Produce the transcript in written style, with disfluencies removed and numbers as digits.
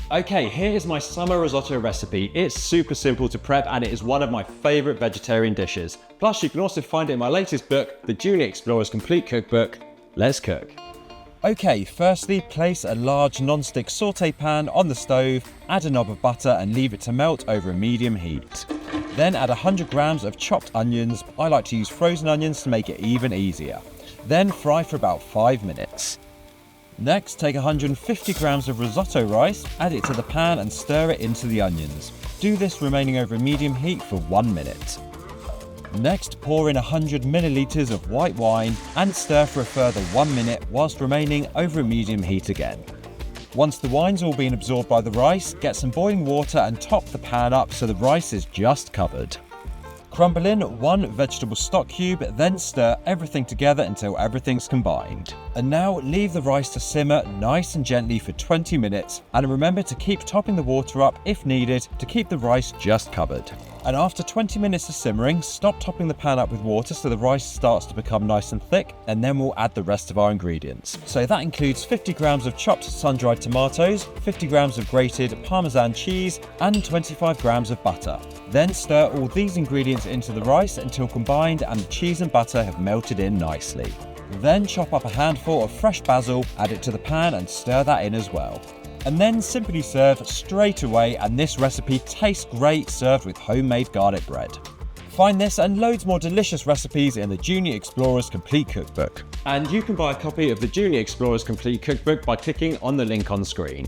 Okay, here is my summer risotto recipe. It's super simple to prep and it is one of my favourite vegetarian dishes. Plus you can also find it in my latest book, the Junior Explorers Complete Cookbook. Let's cook. Okay, firstly place a large non-stick saute pan on the stove, add a knob of butter and leave it to melt over a medium heat. Then add 100 grams of chopped onions. I like to use frozen onions to make it even easier. Then fry for about 5 minutes. Next, take 150 grams of risotto rice, add it to the pan and stir it into the onions. Do this remaining over a medium heat for 1 minute. Next, pour in 100 millilitres of white wine and stir for a further 1 minute whilst remaining over a medium heat again. Once the wine's all been absorbed by the rice, get some boiling water and top the pan up so the rice is just covered. Crumble in 1 vegetable stock cube, then stir everything together until everything's combined. And now leave the rice to simmer nice and gently for 20 minutes and remember to keep topping the water up if needed to keep the rice just covered. And after 20 minutes of simmering, stop topping the pan up with water so the rice starts to become nice and thick, and then we'll add the rest of our ingredients. So that includes 50 grams of chopped sun-dried tomatoes, 50 grams of grated Parmesan cheese, and 25 grams of butter. Then stir all these ingredients into the rice until combined and the cheese and butter have melted in nicely. Then chop up a handful of fresh basil, add it to the pan and stir that in as well. And then simply serve straight away, and this recipe tastes great served with homemade garlic bread. Find this and loads more delicious recipes in the Junior Explorers Complete Cookbook. And you can buy a copy of the Junior Explorers Complete Cookbook by clicking on the link on screen.